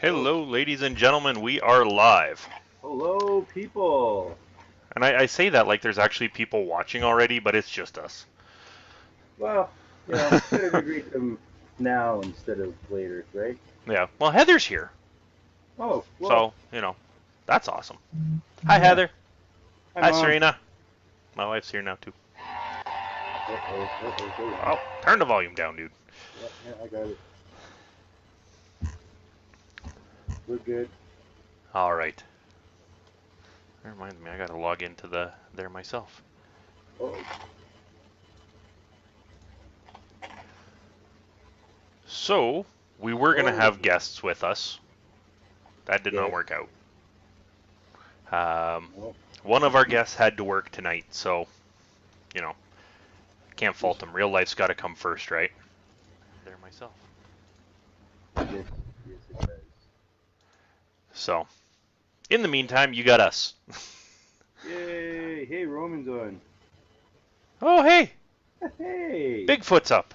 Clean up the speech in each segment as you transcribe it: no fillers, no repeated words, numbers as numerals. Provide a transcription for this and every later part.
Hello, ladies and gentlemen, we are live. Hello, people. And I say that like there's actually people watching already, but it's just us. Well, better to greet them now instead of later, right? Yeah, well, Heather's here, Oh, well, so, that's awesome. Hi, yeah. Heather. Hi, Hi, Mom. Serena. My wife's here now, too. Uh-oh. Oh, turn the volume down, dude. Yeah, I got it. We're good. All right. That reminds me, I gotta log into there myself. Oh, So, we were gonna oh, have guests with us. That did not yes. work out. Um, Oh, one of our guests had to work tonight, so, you know, can't fault yes, him. Real life's gotta come first, right? There myself. yes, yes, it does. So, in the meantime, you got us. Yay! Hey, Roman's on. Oh, hey, Hey. Bigfoot's up.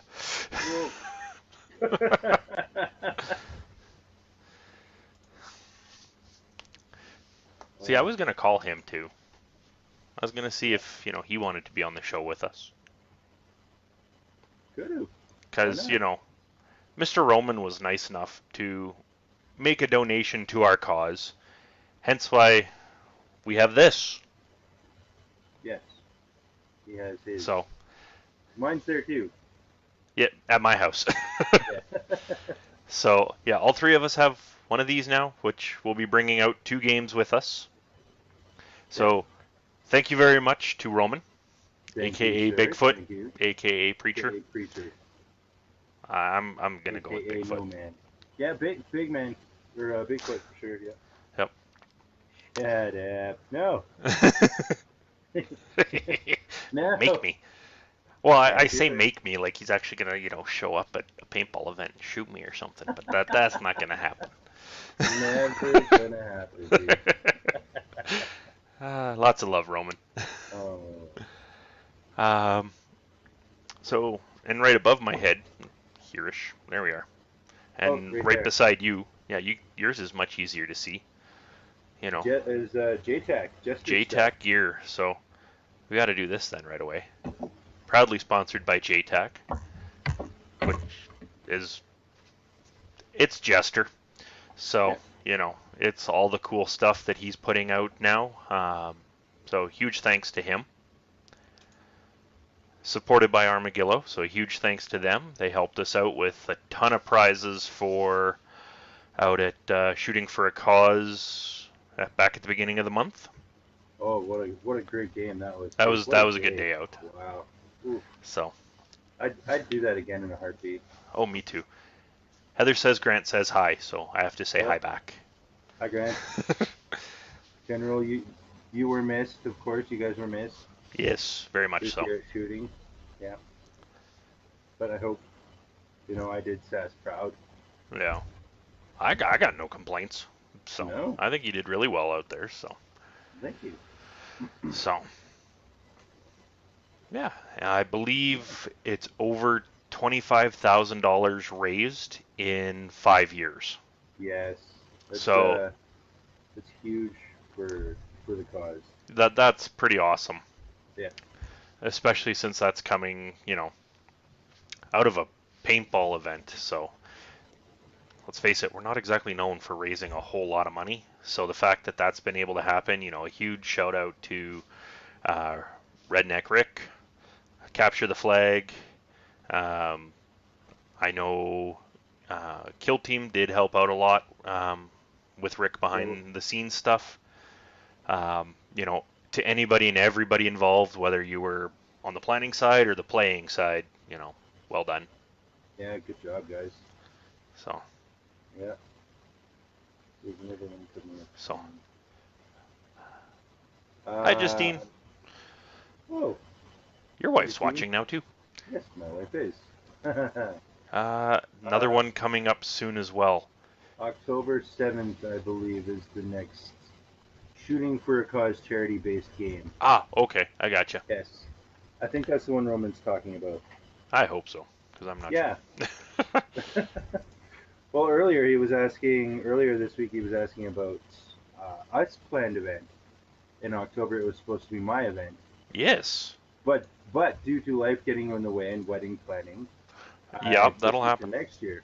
Whoa. See, I Oh, was gonna call him too. I was gonna see yeah. if he wanted to be on the show with us, Good. Why because not? Mr. Roman was nice enough to make a donation to our cause. Hence why we have this. Yes, he has his. So, Mine's there too. yeah, at my house. Yeah. So, yeah, all three of us have one of these now, which we'll be bringing out 2 games with us. Yeah. So, thank you very much to Roman, Thank you, aka sir. Bigfoot, Thank you. aka Preacher. AKA Preacher. I'm gonna go with AKA Bigfoot. No Man. Yeah, big man. Or Bigfoot for sure, yeah. Yep. No. Make No. me. Well, I Can't do say it. make me like he's actually gonna, show up at a paintball event and shoot me or something, but that's not gonna happen. Never gonna happen, dude. Lots of love, Roman. Oh. Um, so, and right above my head, hereish, there we are, Oh, and right right there. beside you, yeah, yours is much easier to see. You know, Jet is JTAC, Jester stuff. JTAC gear. So we got to do this then right away. Proudly sponsored by JTAC, which is it's Jester. Yeah. So, it's all the cool stuff that he's putting out now. So huge thanks to him. Supported by Armadillo, so huge thanks to them. They helped us out with a ton of prizes for out at Shooting for a Cause back at the beginning of the month. Oh, what a great game that was That too. was What a that was a good day. day out. Wow. Oof. So, I'd do that again in a heartbeat. oh, me too. Heather says Grant says hi, so I have to say Oh, hi back. hi Grant. General, you were missed, of course. You guys were missed Yes, very much this so. year at shooting. Yeah, but I hope I did Sass proud. Yeah, I got no complaints. So No, I think you did really well out there. thank you. So yeah, I believe it's over $25,000 raised in 5 years. Yes, that's So that's huge for the cause. that's pretty awesome, Yeah, especially since that's coming, out of a paintball event. So let's face it, we're not exactly known for raising a whole lot of money. So the fact that that's been able to happen, a huge shout out to uh, Redneck Rick, Capture the Flag. Um, I know Kill Team did help out a lot with Rick well, behind the scenes stuff. To anybody and everybody involved, whether you were on the planning side or the playing side, well done. yeah, good job, guys. So, Yeah, leaving everyone to me. so hi, Uh, Justine. oh, Your hi, wife's Justine. watching now too. Yes, my wife is. Another one coming up soon as well. October 7th, I believe, is the next Shooting for a Cause charity-based game. Ah, okay, I gotcha. Yes, I think that's the one Roman's talking about. I hope so, because I'm not Yeah, sure. Well, earlier this week he was asking about us planned event. In October it was supposed to be my event. Yes. But due to life getting in the way and wedding planning, I Yep, that'll pushed it to happen. next year.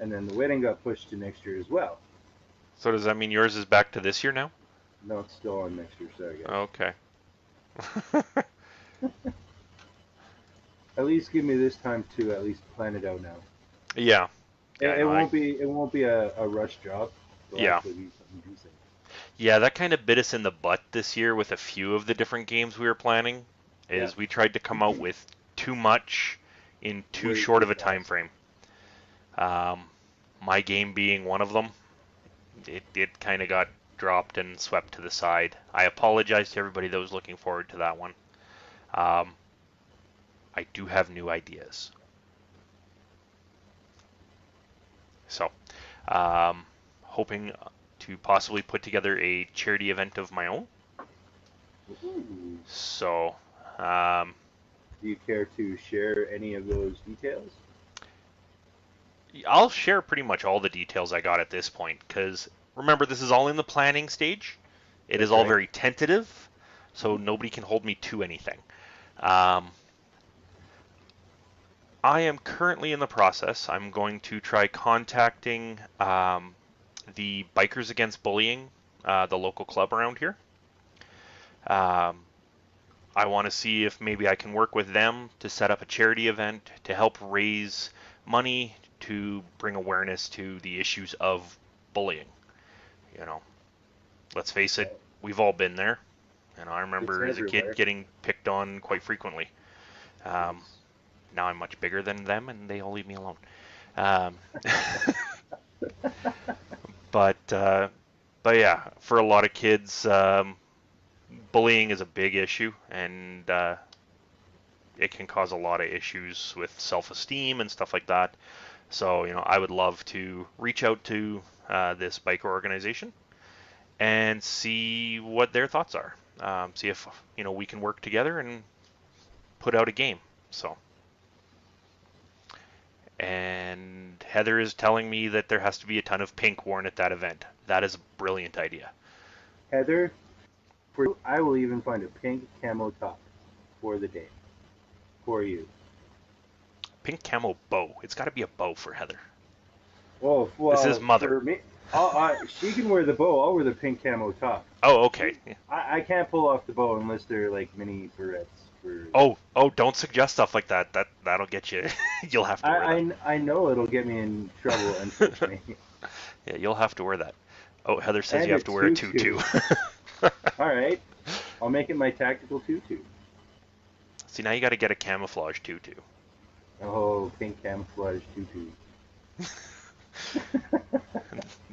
And then the wedding got pushed to next year as well. So does that mean yours is back to this year now? No, it's still on next year, sorry guys. Okay. At least give me this time to at least plan it out now. Yeah. Yeah, It no, won't be a rush job. It'll yeah. actually be something decent. Yeah, that kind of bit us in the butt this year with a few of the different games we were planning, Yeah, is we tried to come out with too much in too way short too of a time fast. frame. Um, my game being one of them, it kind of got dropped and swept to the side. I apologize to everybody that was looking forward to that one. Um, I do have new ideas. So, hoping to possibly put together a charity event of my own. Ooh. So, um, Do you care to share any of those details? I'll share pretty much all the details I got at this point because remember, this is all in the planning stage. It is That's all right. very tentative, so nobody can hold me to anything. Um, I am currently in the process. I'm going to try contacting the Bikers Against Bullying, the local club around here. Um, I want to see if maybe I can work with them to set up a charity event to help raise money to bring awareness to the issues of bullying. You know, let's face it, we've all been there. And I It's remember as a kid everywhere. getting picked on quite frequently. Um, Yes. now I'm much bigger than them, and they all leave me alone. Um, but uh, but yeah, for a lot of kids, bullying is a big issue, and it can cause a lot of issues with self-esteem and stuff like that. So, I would love to reach out to this biker organization and see what their thoughts are. See if we can work together and put out a game. So, and Heather is telling me that there has to be a ton of pink worn at that event. That is a brilliant idea. Heather, for you, I will even find a pink camo top for the day for you. Pink camo bow. It's got to be a bow for Heather. Oh This is well, mother. for me, she can wear the bow. I'll wear the pink camo top. Oh, okay. I can't pull off the bow unless they're like mini barrettes. For Oh, don't suggest stuff like that. That'll get you. You'll have to wear that. I know it'll get me in trouble. Unfortunately, Yeah, you'll have to wear that. Oh, Heather says you and a have to wear a tutu. tutu. All right, I'll make it my tactical tutu. See, now you got to get a camouflage tutu. Oh, pink camouflage tutu.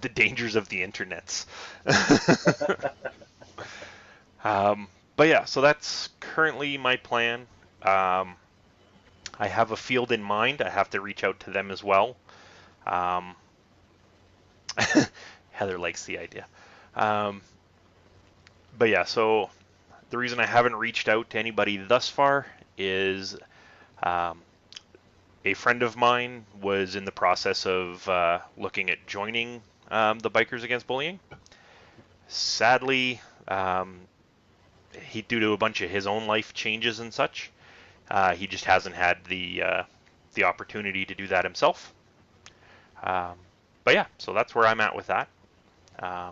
The dangers of the internets. But yeah, so that's currently my plan. Um, I have a field in mind. I have to reach out to them as well. Um, Heather likes the idea. Um, but yeah, so the reason I haven't reached out to anybody thus far is um, a friend of mine was in the process of looking at joining the Bikers Against Bullying. Sadly, due to a bunch of his own life changes and such, he just hasn't had the opportunity to do that himself. Um, but yeah, so that's where I'm at with that. Um,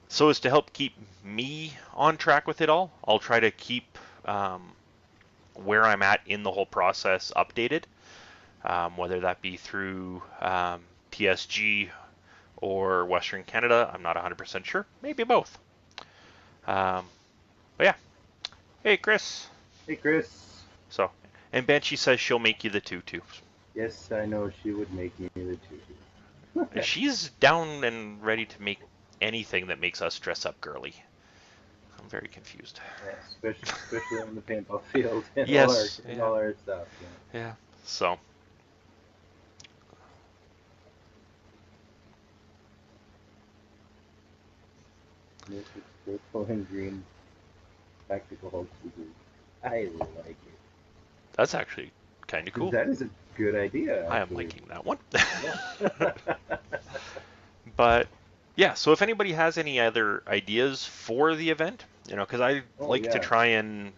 so as to help keep me on track with it all, I'll try to keep where I'm at in the whole process updated, whether that be through TSG or Western Canada. I'm not 100% sure. Maybe both. Um, but yeah. Hey, Chris. Hey, Chris. So, and Banshee says she'll make you the tutu. Yes, I know she would make me the tutu. She's down and ready to make anything that makes us dress up girly. I'm very confused. Yeah, especially on the paintball field and Yes. all Yeah. our stuff. Yeah. So. This is purple and green tactical Hulk super. I like it. That's actually kind of Cause cool. good idea, I am actually. liking that one. Yeah. But yeah, so if anybody has any other ideas for the event, because I Oh like to yeah. try and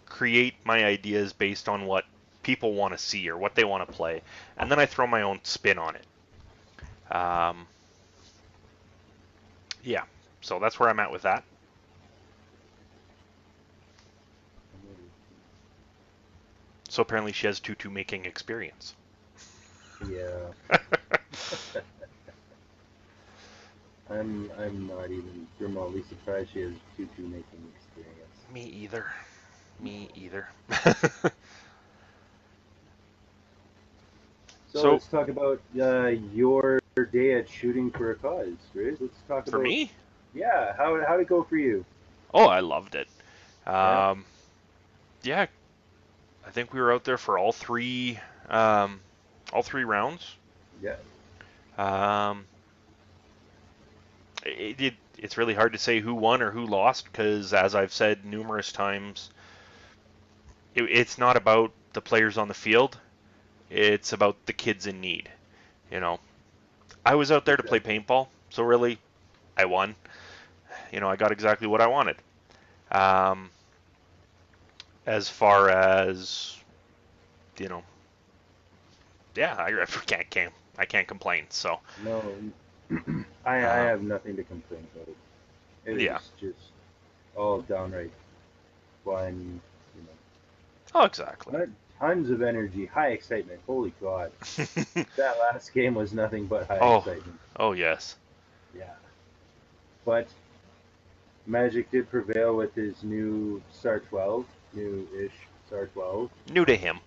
create my ideas based on what people want to see or what they want to play, and then I throw my own spin on it. Um, yeah, so that's where I'm at with that. So apparently she has tutu making experience. Yeah. I'm not even remotely surprised she has tutu making experience. Me either. Me either. So So let's talk about your day at shooting for a cause, Grizz. Let's talk for about, me, yeah, how'd it go for you? oh, I loved it. Yeah. Um, yeah, I think we were out there for all three rounds. Yeah. Um, it's really hard to say who won or who lost because, as I've said numerous times, it's not about the players on the field. It's about the kids in need. You know, I was out there to play Exactly. paintball, so really, I won. I got exactly what I wanted. Um, as far as you know, yeah, I can't complain. So No, I um, have nothing to complain about. It yeah, was just all downright fun, you oh exactly. know. Tons of energy, high excitement. Holy God. That last game was nothing but high oh, excitement. oh yes, Yeah. But Magic did prevail with his new Star 12, new-ish Star 12. new to him.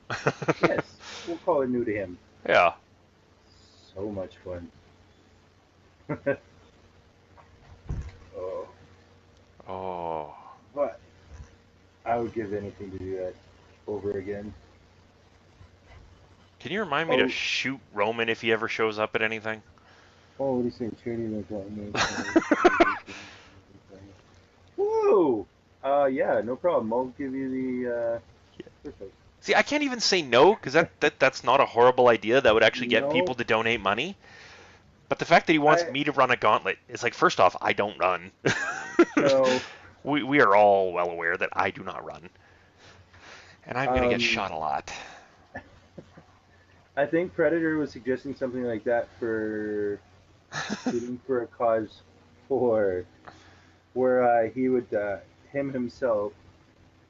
Yes, we'll call it new to him. Yeah. So much fun. Oh, Oh, but I would give anything to do that over again. can you remind me to Oh, shoot Roman if he ever shows up at anything? oh, what are you saying? Charity like Whoa! Yeah, no problem. I'll give you the perfect. See, I can't even say no because that's not a horrible idea. That would actually get No, people to donate money. But the fact that he wants I me to run a gauntlet is like, first off, I don't run. no. We are all well aware that I do not run, and I'm gonna get Um, shot a lot. I think Predator was suggesting something like that for shooting for a cause for where he would him himself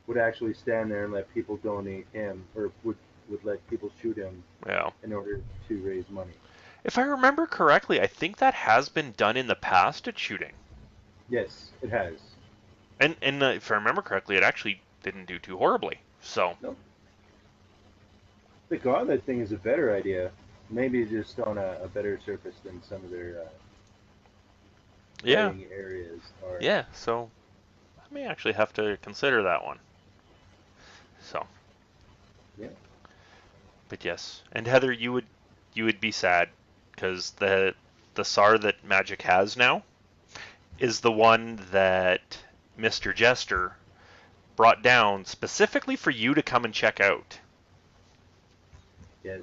would actually stand there and let people donate him or would let people shoot him Yeah. in order to raise money. If I remember correctly, I think that has been done in the past at shooting, Yes, it has. and if I remember correctly, it actually didn't do too horribly. So No, the gauntlet thing is a better idea. Maybe just on a better surface than some of their yeah, playing areas are. yeah. So I may actually have to consider that one. So, Yeah. but yes, and Heather, you would be sad because the SAR that Magic has now is the one that Mr. Jester brought down specifically for you to come and check out. Yes.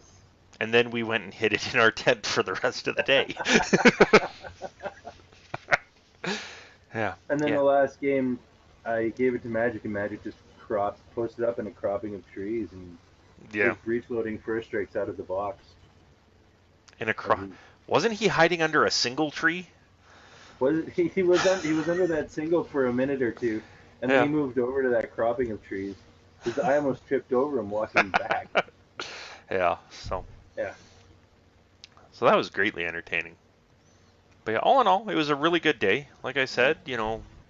And then we went and hid it in our tent for the rest of the day. Yeah, And then yeah, the last game, I gave it to Magic, and Magic just posted up in a cropping of trees, and yeah. was breech loading first strikes out of the box. In a As cro- he Wasn't he hiding under a single tree? he was under that single for a minute or two, and then he Yeah. moved over to that cropping of trees. Because I almost tripped over him walking back. Yeah. So Yeah. that was greatly entertaining. But yeah, all in all, it was a really good day. Like I said,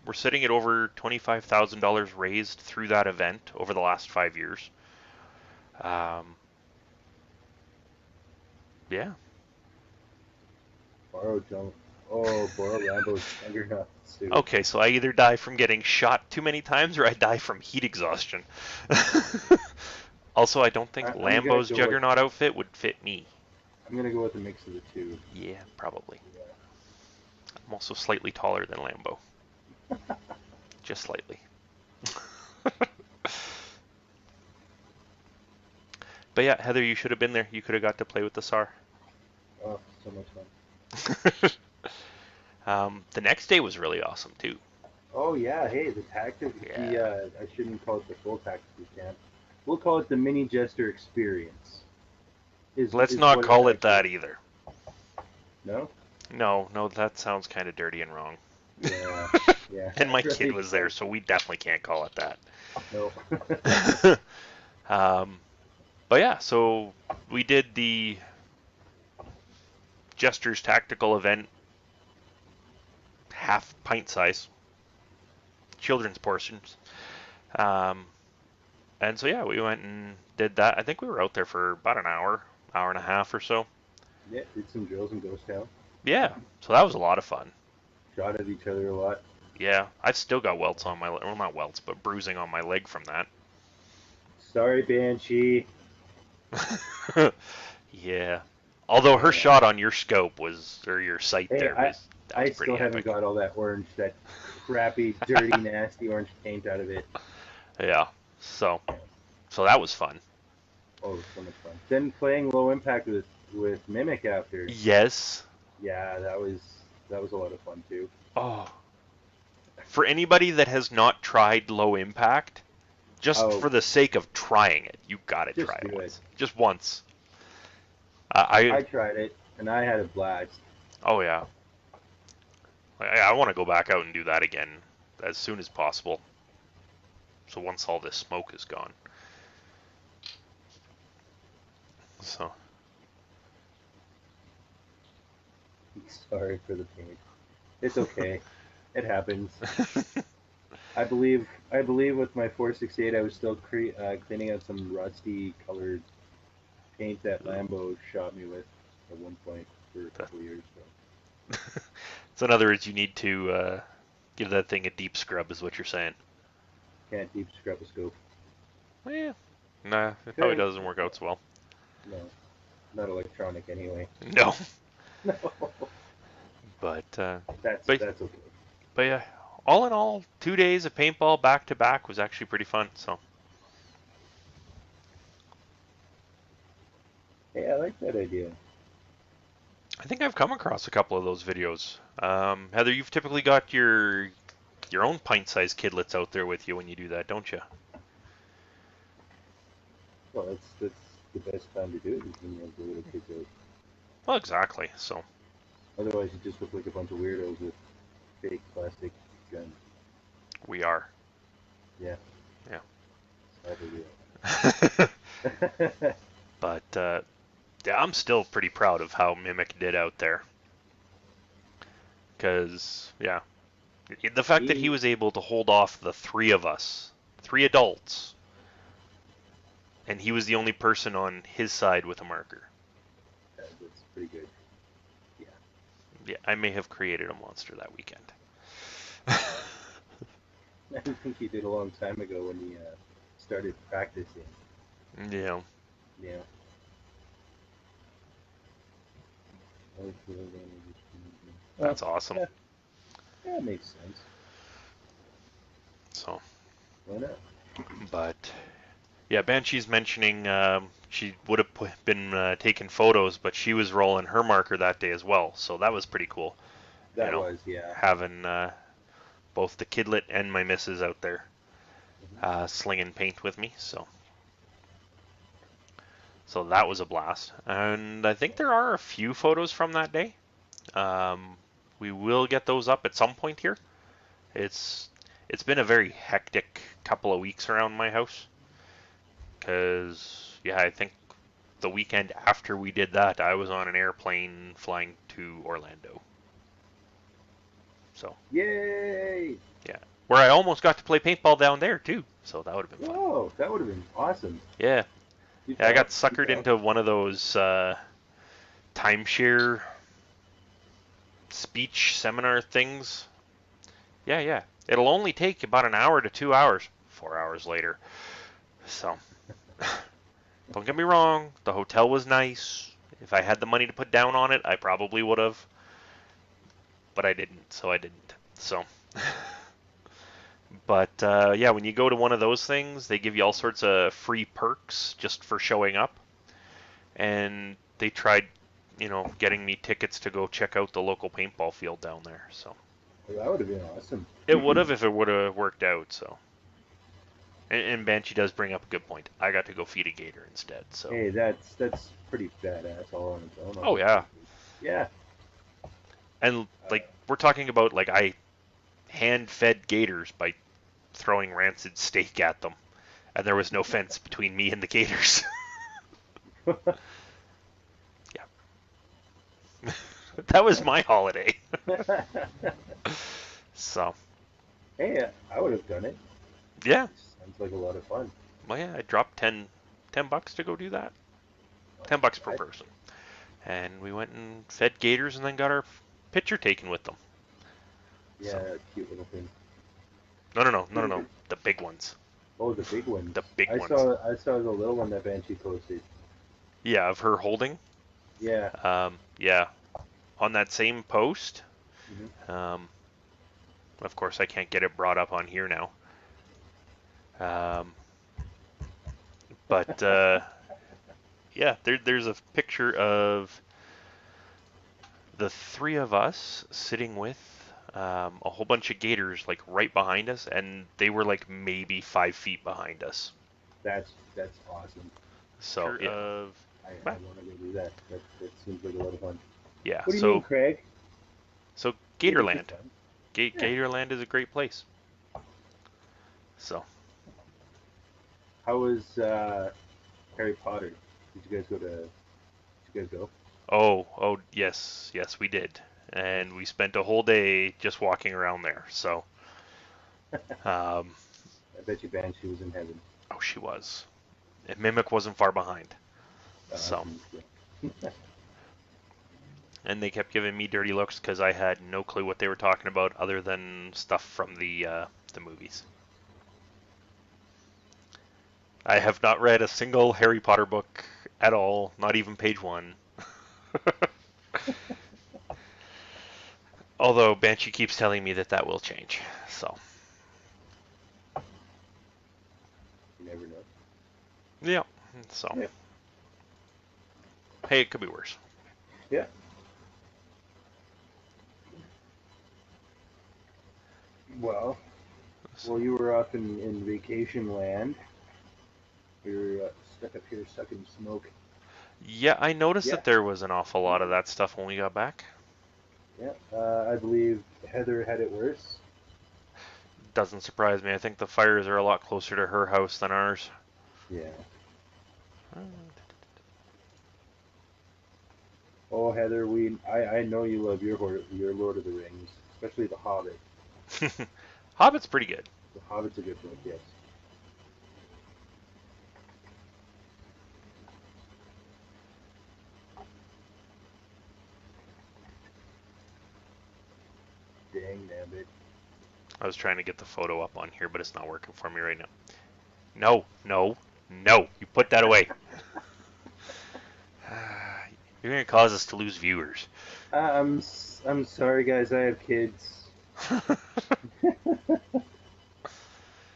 we're sitting at over $25,000 raised through that event over the last 5 years. Um, yeah. Borrow don't. Oh, borrow Lambo's juggernaut suit. Okay, so I either die from getting shot too many times or I die from heat exhaustion. Also, I don't think I'm gonna Lambo's go with Juggernaut outfit would fit me. a mix of the two. Yeah, probably. Yeah. I'm also slightly taller than Lambo. Just slightly. But yeah, Heather, you should have been there. You could have got to play with the SAR. Oh, so much fun. The next day was really awesome too. Oh yeah, hey, the tactic, Yeah. I shouldn't call it the full tactical camp. We'll call it the mini jester experience. Let's Is not what it call it actually that is. either. No? No, no, that sounds kind of dirty and wrong. Yeah, yeah, And my kid right. was there, so we definitely can't call it No. that. But yeah, so we did the Jester's tactical event, half pint size, children's portions. Um, and so yeah, we went and did that. I think we were out there for about an hour, hour and a half or so. Yeah, did some drills in Ghost Town. Yeah, so that was a lot of fun. Shot at each other a lot. Yeah, I've still got welts on my, well, not welts, but bruising on my leg from that. Sorry, Banshee. Yeah. Although her Yeah. shot on your scope was, or your sight Hey, there was, that I was still pretty haven't epic. got all that orange, that crappy, dirty, nasty orange paint out of it. Yeah. So, Yeah. so that was fun. Oh, it was so much fun. Then playing low impact with Mimic after. Yes. Yeah, that was a lot of fun too. Oh, for anybody that has not tried low impact, just Oh, for the sake of trying it, you gotta just try it do it. once. Just once. I I tried it and I had a blast. oh yeah. I want to go back out and do that again as soon as possible. So once all this smoke is gone. So Sorry for the paint. It's okay. It happens. I believe with my 468, I was still cleaning out some rusty colored paint that Lambo shot me with at one point for a couple of years. so in other words, you need to give that thing a deep scrub, is what you're saying. Can't deep scrub a scope. Well, yeah. Nah, it probably Good. doesn't work out so well. No, not electronic anyway. No. No, But that's but that's okay. but yeah, all in all, 2 days of paintball back to back was actually pretty fun. So Hey, I like that idea. I think I've come across a couple of those videos. Heather, you've typically got your own pint-sized kidlets out there with you when you do that, don't you? Well, that's the best time to do it is when you have the little kids out. Well, exactly. So Otherwise, you just look like a bunch of weirdos with fake plastic guns. we are. Yeah, Yeah. sadly But we are. yeah, I'm still pretty proud of how Mimic did out there. Because yeah, the fact that he he, was able to hold off the three of us, three adults, and he was the only person on his side with a marker. that's pretty good. Yeah. Yeah, I may have created a monster that weekend. I think he did a long time ago when he started practicing. Yeah, Yeah. Well, that's awesome. yeah, yeah, it makes sense. So, Why not? but yeah, Banshee's mentioning she would have been taking photos, but she was rolling her marker that day as well. So that was pretty cool. You That know, was, yeah. having both the kidlet and my missus out there Mhm. slinging paint with me. So that was a blast. And I think there are a few photos from that day. Um, we will get those up at some point here. It's it's been a very hectic couple of weeks around my house because yeah, I think the weekend after we did that, I was on an airplane flying to Orlando. So Yay! yeah, where I almost got to play paintball down there too. So that would have been fun. Whoa, that would have been awesome. Yeah, You yeah, I got fell. You suckered fell. into one of those timeshare speech seminar things. Yeah, yeah. It'll only take about an hour to 2 hours. 4 hours later. So, don't get me wrong. The hotel was nice. If I had the money to put down on it, I probably would have. But I didn't, so I didn't. So, but yeah, when you go to one of those things, they give you all sorts of free perks just for showing up. and they tried, getting me tickets to go check out the local paintball field down there. So Well, that would have been awesome. it would have if it would have worked out. So, and Banshee does bring up a good point. I got to go feed a gator instead. So, Hey, that's pretty badass all on its own. oh yeah, Yeah. and like we're talking about like I hand fed gators by throwing rancid steak at them, and there was no fence between me and the gators. Yeah, that was my holiday. So, Hey, I would have done it. yeah, Sounds like a lot of fun. well, yeah, I dropped $10 to go do that. $10 per person, and we went and fed gators, and then got our picture taken with them. Yeah, So, cute little thing. no, the big ones, Oh, the big ones. the big I ones. saw the little one that Banshee posted. Yeah, of her holding. Yeah. Yeah, on that same post. Mm-hmm. Of course, I can't get it brought up on here now. But yeah, there's a picture of the three of us sitting with a whole bunch of gators like right behind us, and they were like maybe 5 feet behind us. That's awesome. So yeah, I want to go do that. That seems like a lot of fun. yeah. What do you mean, Craig? So Gators are Gatorland, fun. Gatorland is a great place. So How was Harry Potter? Did you guys go to? Did you guys go? oh yes, we did, and we spent a whole day just walking around there. So um, I bet you Banshee was in heaven. oh, she was. And Mimic wasn't far behind. So, Yeah. and they kept giving me dirty looks because I had no clue what they were talking about other than stuff from the movies. I have not read a single Harry Potter book at all, not even page one. Although Banshee keeps telling me that will change. So, You never know. yeah. So, Yeah. hey, it could be worse. Yeah. Well, you were up in vacation land. You're stuck up here sucking smoke. Yeah, I noticed Yeah. that there was an awful lot of that stuff when we got back. Yeah. I believe Heather had it worse. Doesn't surprise me. I think the fires are a lot closer to her house than ours. Yeah. Oh, Heather, I know you love your Lord of the Rings, especially The Hobbit. Hobbit's pretty good. The Hobbit's a good book, yes. Dang nabbit. I was trying to get the photo up on here, but it's not working for me right now. No, no, no. You put that away. You're going to cause us to lose viewers. I'm sorry, guys. I have kids.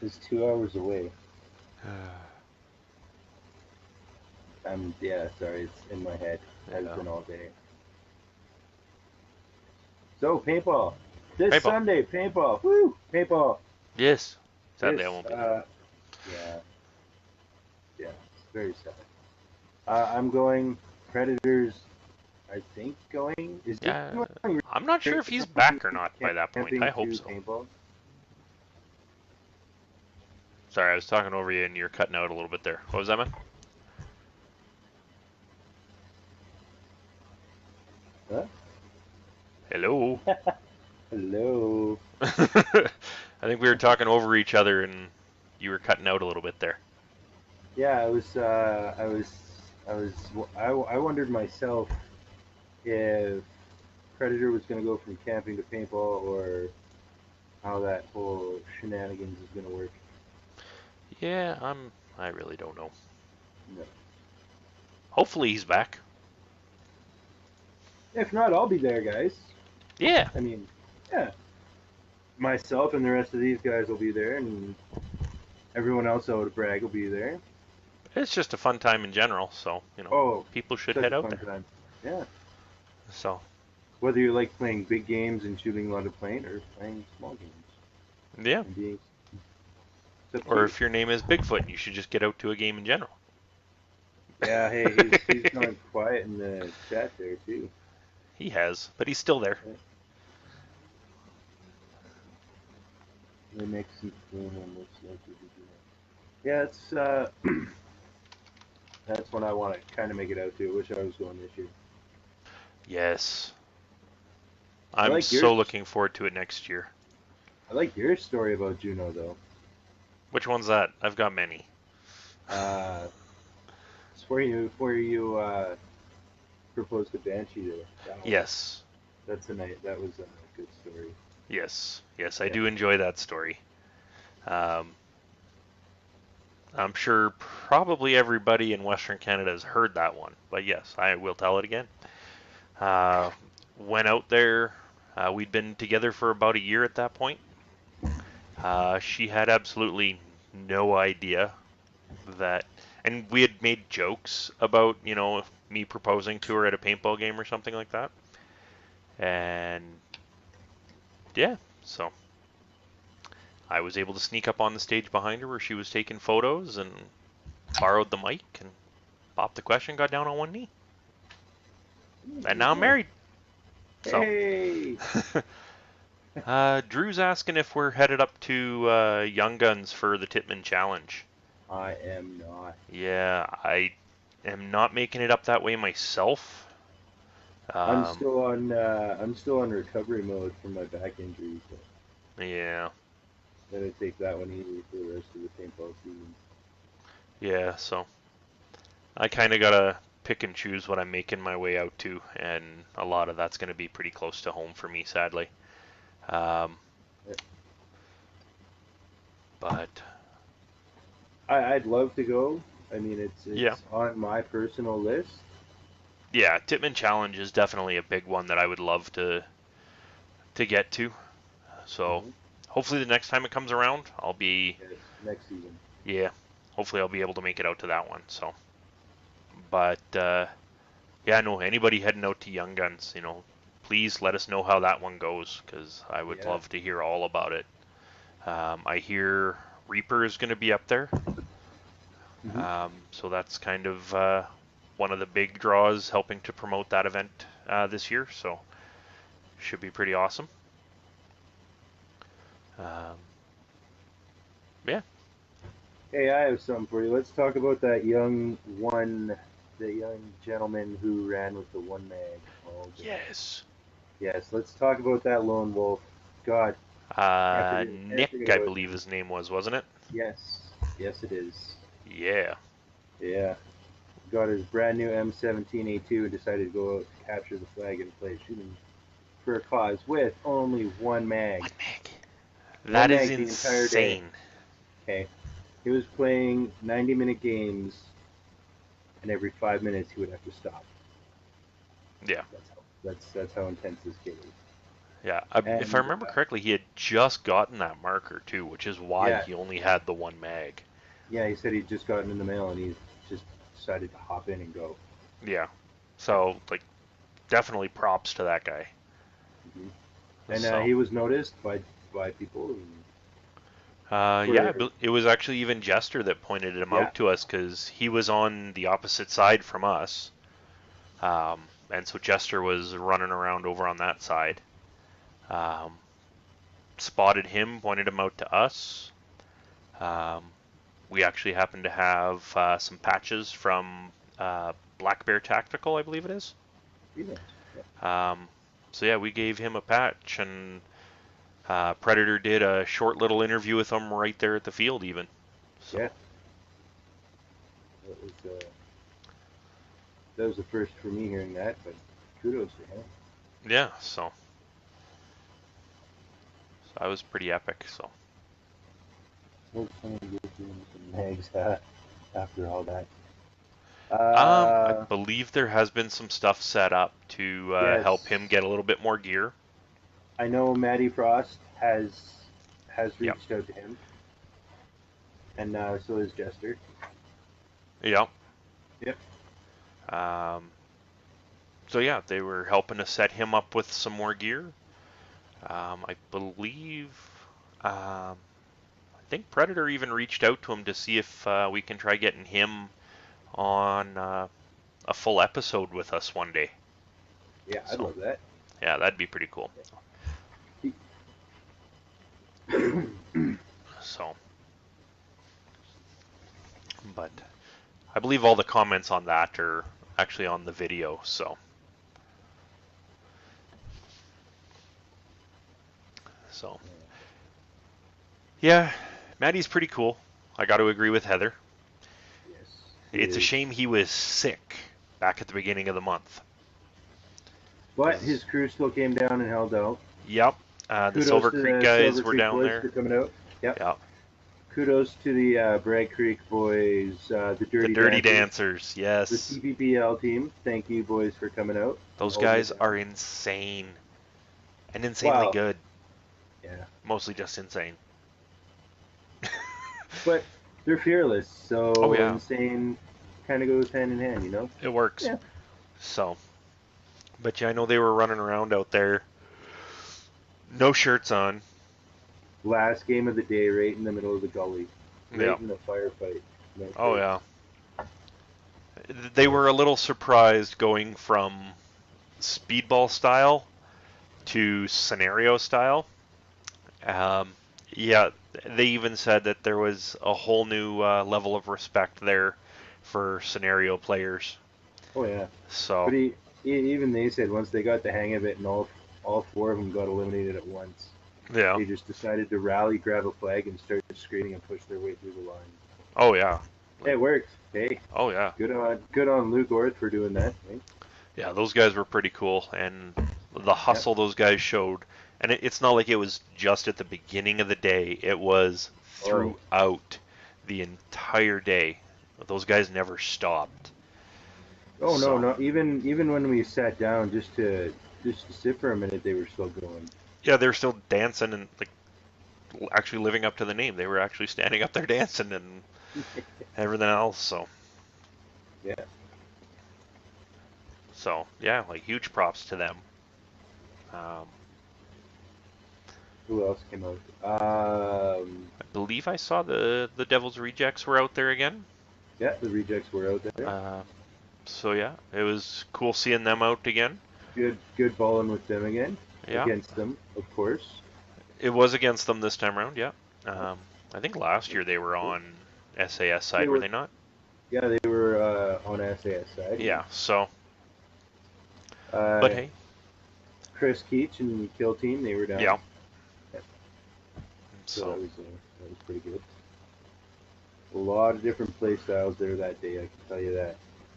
It's 2 hours away. Yeah, sorry. It's in my head. Has been all day. So, paintball. This Sunday, paintball. Woo! Paintball. Yes. Sadly, I won't be. Yeah. Yeah. It's very sad. I'm going. Predators. I think going. Is Yeah. going I'm not sure if he's back or not by that point. I hope so. Paintball? Sorry, I was talking over you and you're cutting out a little bit there. What was that, man? Huh? Hello. Hello. I think we were talking over each other and you were cutting out a little bit there. Yeah, I wondered myself if Predator was going to go from camping to paintball or how that whole shenanigans is going to work. Yeah, I really don't know. No. Hopefully he's back. If not, I'll be there, guys. Yeah. I mean, yeah. Myself and the rest of these guys will be there, and everyone else out of Bragg will be there. It's just a fun time in general, so Oh, people should such head a out fun there. time. Yeah. So Whether you like playing big games and shooting a lot of plane or playing small games yeah, and being, it's up to or you. if your name is Bigfoot, you should just get out to a game in general. Yeah, hey, he's gone quiet in the chat there too. He has, but he's still there. Yeah. The next one looks like it would be. Yeah, it's that's what I want to kind of make it out to. I wish I was going this year. Yes, I I'm like your so looking forward to it next year. I like your story about Juno though. Which one's that? I've got many. Uh, it's where you proposed to Banshee there. Yes, That's a night. That was a good story. yes, I Yeah. do enjoy that story. Um, I'm sure probably everybody in Western Canada has heard that one, but yes, I will tell it again. Uh, Went out there. We'd been together for about a year at that point. She had absolutely no idea that, and we had made jokes about, me proposing to her at a paintball game or something like that. And yeah, so I was able to sneak up on the stage behind her where she was taking photos and borrowed the mic and popped the question, got down on one knee. And now I'm married. So, Hey, Drew's asking if we're headed up to Young Guns for the Titman Challenge. I am not. Yeah, I am not making it up that way myself. Um, I'm still on recovery mode from my back injury, so yeah, gotta take that one easy for the rest of the paintball season. yeah, so I kind of gotta pick and choose what I'm making my way out to, and a lot of that's gonna be pretty close to home for me, sadly. Um, Yeah. but I'd love to go. I mean, yeah, it's on my personal list. yeah, Titman Challenge is definitely a big one that I would love to get to. So Hmm. hopefully the next time it comes around, I'll be Yes, next season. yeah, hopefully I'll be able to make it out to that one. So, but yeah, no, anybody heading out to Young Guns, please let us know how that one goes because I would Yeah. love to hear all about it. I hear Reaper is going to be up there, Hmm. so that's kind of one of the big draws helping to promote that event this year. So should be pretty awesome. Um, yeah, Hey, I have something for you. Let's talk about the young gentleman who ran with the one mag all day. yes. Yes, let's talk about that lone wolf. God, can't Nick, forget I about believe him. his name was, wasn't it? Yes, yes, it is. Yeah. Yeah, got his brand new M17A2 and decided to go out to capture the flag and play shooting for a cause with only one mag. One meg. One That is mag the entire day. insane. Okay, he was playing 90-minute games, and every 5 minutes he would have to stop. Yeah. That's how intense this kid is. Yeah. If I And remember correctly, he had just gotten that marker too, which is why yeah, he only had the one mag. yeah, he said he'd just gotten in the mail and he just decided to hop in and go. Yeah. So, like, definitely props to that guy. Hmm. And So, he was noticed by people yeah, for it was actually even Jester that pointed him yeah. out to us because he was on the opposite side from us. And so Jester was running around over on that side. Um, Spotted him, pointed him out to us. Um, we actually happen to have some patches from Black Bear Tactical, I believe it is. Yeah. Um, so yeah, we gave him a patch, and Predator did a short little interview with him right there at the field, even. Yeah, So that was the first for me hearing that, but kudos to him. yeah, so that was pretty epic. So Well, someone gives him some legs after all that. I Uh, believe there has been some stuff set up to help him yes, get a little bit more gear. I know Maddie Frost has Yep, reached out to him, and so has Jester. Yeah. Yep. So yeah, they were helping to set him up with some more gear. I believe, I think Predator even reached out to him to see if we can try getting him on a full episode with us one day. Yeah, I'd So love that. yeah, that'd be pretty cool. So, but I believe all the comments on that are actually on the video. So yeah, Maddie's pretty cool. I got to agree with Heather. Yes, he It's a is. shame he was sick back at the beginning of the month. But his 'Cause, crew still came down and held out. yep, the Kudos Silver to Creek the guys Silver were Creek down boys for there. coming out. Yep. Yep, Kudos to the Bragg Creek boys, the the Dirty Dirty Dancers, Dancers. the Yes, CPPL team. Thank you, boys, for coming out and those holding guys it down. are insane and insanely Wow. good. Yeah. Mostly just insane. But they're fearless, Oh so yeah, insane kind of goes hand in hand, you know? it works. Yeah. So, but yeah, I know they were running around out there, no shirts on. Last game of the day, right in the middle of the gully, right Yeah. in the firefight. No Oh shirts. yeah. They were a little surprised going from speedball style to scenario style. Um, yeah, they even said that there was a whole new level of respect there for scenario players. Oh yeah. So, But even they said once they got the hang of it and all four of them got eliminated at once, yeah. they just decided to rally, grab a flag, and start screaming and push their way through the line. Oh yeah. It worked. Hey, Oh yeah. good on Luke Orth for doing that. Right? Yeah, those guys were pretty cool, and the Yep. hustle those guys showed. And it's not like it was just at the beginning of the day, it was Oh, throughout the entire day. Those guys never stopped. oh no, So, no. Even when we sat down just to sit for a minute, they were still going. yeah, they're still dancing and like actually living up to the name. They were actually standing up there dancing and everything else. Yeah. So yeah, like huge props to them. Um, Who else came out? I believe I saw the Devil's Rejects were out there again. Yeah, the rejects were out there. Uh, so yeah, it was cool seeing them out again. Good balling with them again. Yeah, Against them, of course. it was against them this time around. Yeah, Yep. I think last year they were on SAS They side, were were they not? Yeah, they were on SAS side. Yeah. So, but Uh, hey, Chris Keach and Kill Team, they were down. yeah. Yeah, so So that was pretty good. A lot of different play styles there that day, I can tell you that.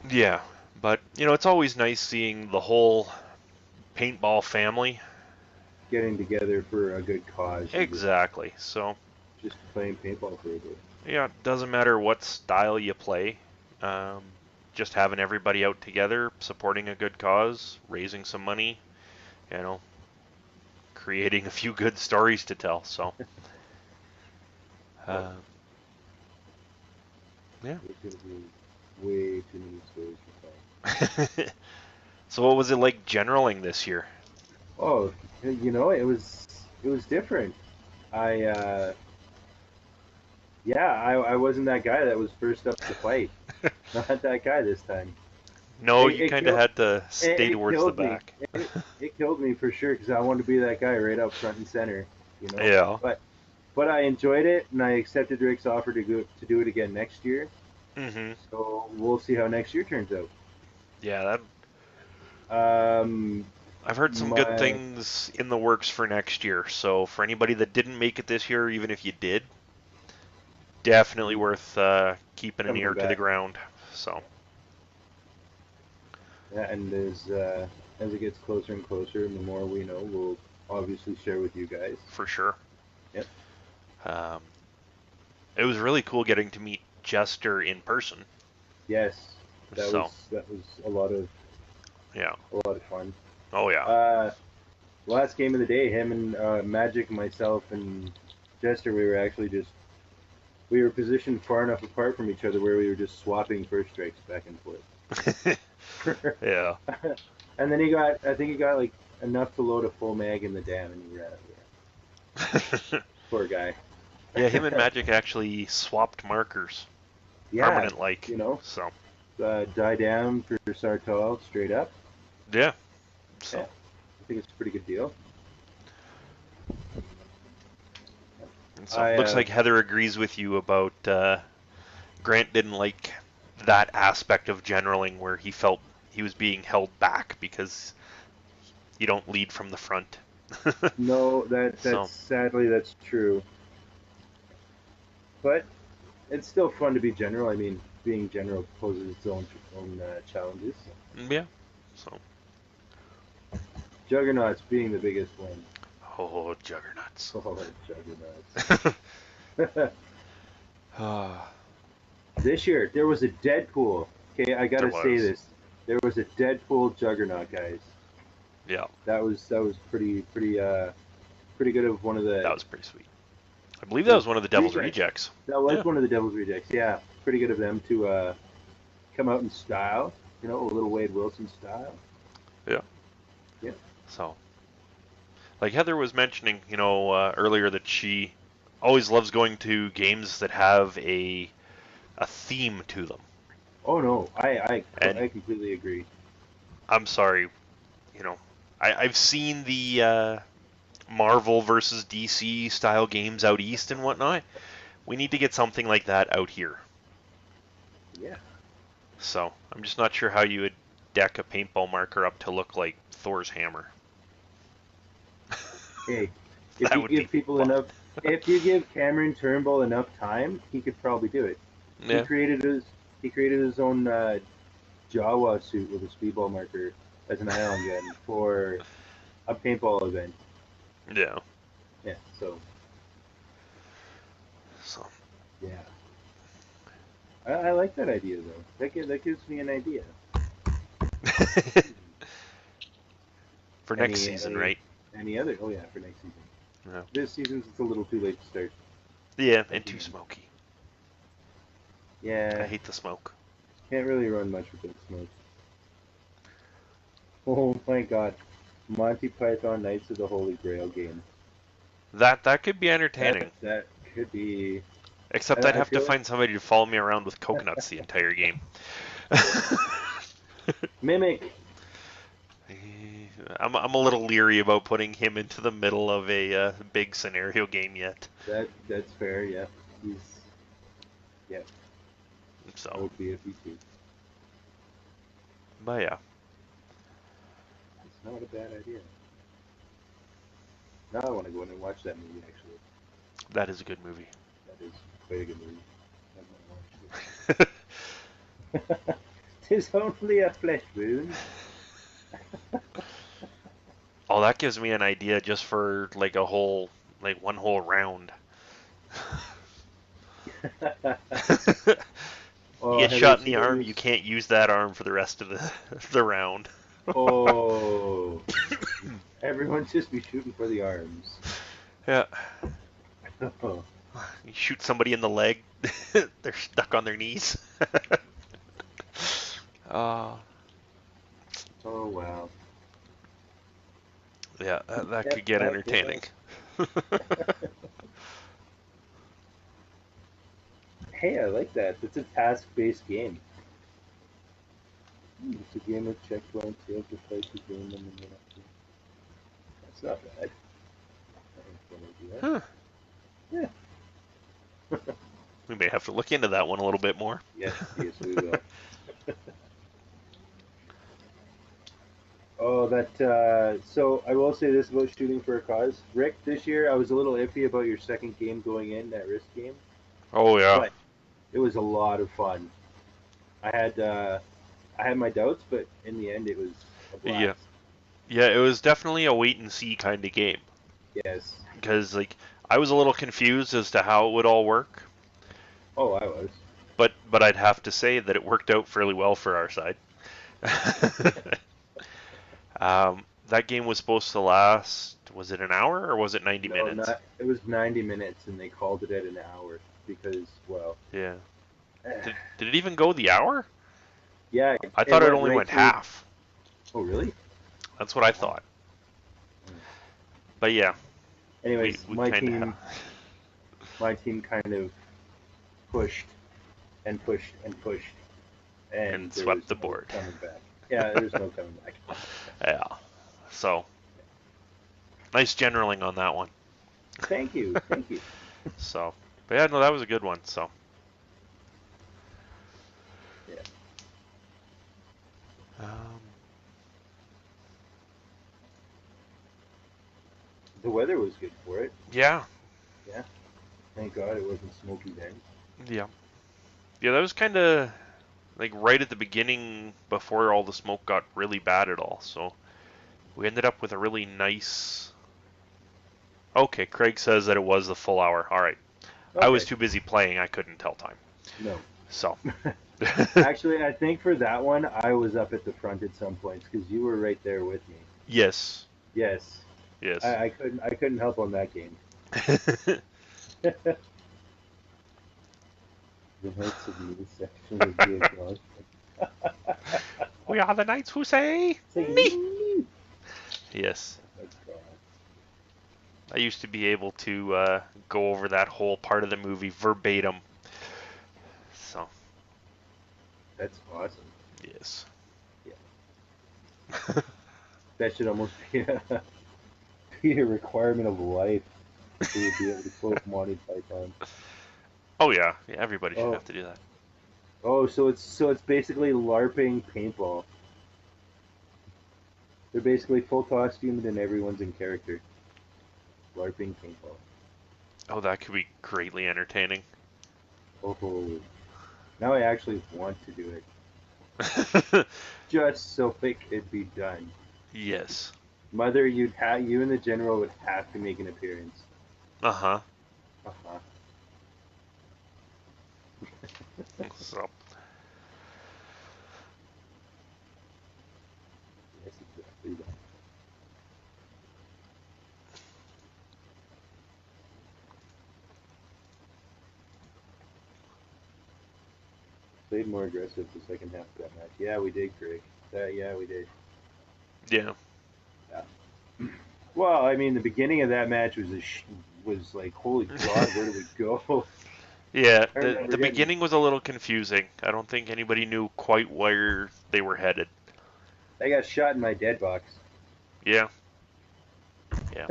yeah, but it's always nice seeing the whole paintball family. Getting together for a good cause and Exactly. So just playing paintball for a bit. yeah, it doesn't matter what style you play. Um, just having everybody out together, supporting a good cause, raising some money, you know, creating a few good stories to tell. So, Oh, uh, yeah. there's going to be way too many stories to tell. So, what was it like generaling this year? Oh, it was different. I yeah, I wasn't that guy that was first up to fight. Not that guy this time. No, It, you it kind of killed had to it, stay it towards the killed me. back. It killed me for sure because I wanted to be that guy right up front and center, you know. Yeah. But I enjoyed it and I accepted Rick's offer to do it again next year. Mhm. So we'll see how next year turns out. Yeah, that Um, I've heard some good my things in the works for next year. So for anybody that didn't make it this year, even if you did, definitely worth keeping an coming ear to the back, ground. So yeah, and as it gets closer and closer, and the more we know, we'll obviously share with you guys. for sure. Yep. Um, it was really cool getting to meet Jester in person. Yes, So that was yeah. a lot of fun. Oh yeah. Uh, last game of the day, him and Magic, myself, and Jester, we were actually just we were positioned far enough apart from each other where we were just swapping first strikes back and forth. Yeah. And then I think he got like enough to load a full mag in the dam, and he ran out. Poor guy. Yeah, him and Magic actually swapped markers, Yeah, permanent like. you know, So, die down for Sartol straight up. yeah. Yeah, So, I think it's a pretty good deal. and so I looks like Heather agrees with you about Grant didn't like that aspect of generaling where he felt he was being held back because you don't lead from the front. no, that's So, sadly that's true, but it's still fun to be general. I mean, being general poses its own challenges. yeah. So, Juggernauts being the biggest one. oh, juggernauts. Oh, Juggernauts. Ah, This year there was a Deadpool. Okay, I there gotta say was. this. There was a Deadpool Juggernaut, guys. Yeah, That was pretty good of one of that the was pretty sweet. I believe that was one of the Devil's rejects. Rejects. That was Yeah. one of the Devil's Rejects. Yeah, pretty good of them to come out in style. You know, a little Wade Wilson style. Yeah. Yeah. So, like Heather was mentioning, earlier that she always loves going to games that have a theme to them. Oh no, And I completely agree. I'm sorry, you know, I've seen the Marvel versus DC style games out east and whatnot. We need to get something like that out here. Yeah. So I'm just not sure how you would deck a paintball marker up to look like Thor's hammer. Hey, if That you would be give people fun. enough, if you give Cameron Turnbull enough time, he could probably do it. He Yeah, created his he created his own Jawa suit with a speedball marker as an ion gun for a paintball event. yeah. Yeah. So So yeah, I like that idea though. That gives me an idea. for next Any season, other right? any other? Oh yeah, for next season. Yeah. This season's it's a little too late to start Yeah, and too again. smoky. I Yeah, hate the smoke. can't really run much with that smoke. Oh my God, Monty Python Knights of the Holy Grail game. That could be That entertaining. that could be. Except I'd I have to feel like find somebody to follow me around with coconuts the entire game. Mimic. I'm a little leery about putting him into the middle of a big scenario game yet. That's fair. Yeah, he's yeah. That So, would be a feature. but yeah, It's not a bad idea. Now I want to go in and watch that movie. Actually, that is a good movie. that is quite a good movie. I haven't watched it. Tis only a flesh wound. Oh, that gives me an idea just for like one whole round. You Oh, get have you shot in the seen what arm, you? you can't use that arm for the rest of the round. Oh, everyone just be shooting for the arms. Yeah, Oh, you shoot somebody in the leg, they're stuck on their knees. uh, oh wow. yeah, that Yep, could get that could entertaining. Hey, I like that. It's a task-based game. It's a game of checkpoints. You have to fight the game and then you have to. That's not bad. I think we'll do Huh. that. We may have to look into that one a little bit more. Yeah. Yes, we will. Oh, that. So I will say this about shooting for a cause, Rick. This year I was a little iffy about your second game going in that risk game, Oh yeah. but it was a lot of fun. I had uh, I had my doubts, but in the end it was a Yeah. blast. Yeah, it was definitely a wait and see kind of game Yes. because like I was a little confused as to how it would all work, Oh, I was. but I'd have to say that it worked out fairly well for our side. That game was supposed to last, was it an hour or was it 90 No, minutes? not. It was 90 minutes, and they called it at an hour. because, well, Yeah. Did it even go the hour? yeah, I it thought it went only right went through. half. Oh, really? That's what I Oh. thought. But yeah, we Anyways, we kind of have. my team kind of pushed and pushed and pushed, and And there was swept the no board. coming back. Yeah, there's no coming back. Yeah. So nice generaling on that one. Thank you, thank you. So, but yeah, no, that was a good one. So. Yeah. Um, The weather was good for it. yeah. Yeah. Thank God it wasn't smoky then. Yeah. Yeah, that was kind of like right at the beginning before all the smoke got really bad at all. So we ended up with a really nice. Okay, Craig says that it was the full hour. All right. I was Okay. too busy playing. I couldn't tell time. No. So. Actually, I think for that one, I was up at the front at some points because you were right there with me. Yes. Yes. Yes. I couldn't help on that game. The Knights of Me section would be acknowledged. We are the knights who say Say me. me. Yes. Oh my God. I used to be able to go over that whole part of the movie verbatim. So. That's awesome. Yes. Yeah. That should almost be a requirement of life for you to be able to quote Monty Python. Oh yeah. Yeah. Everybody should Oh, have to do that. oh, so it's basically LARPing paintball. They're basically full costumed and everyone's in character. LARPing paintball. Oh, that could be greatly entertaining. Oh, now I actually want to do it just so it could be done. Yes. Mother, you and the general would have to make an appearance. Uh-huh. Uh-huh. So. Yes, exactly that. Played more aggressive the second half of that match. Yeah, we did, Greg. Yeah, we did. Yeah. Yeah. Well, I mean, the beginning of that match was like, holy God, where do we go? Yeah, I the remember the getting. beginning was a little confusing. I don't think anybody knew quite where they were headed. I got shot in my dead box. Yeah. Yeah.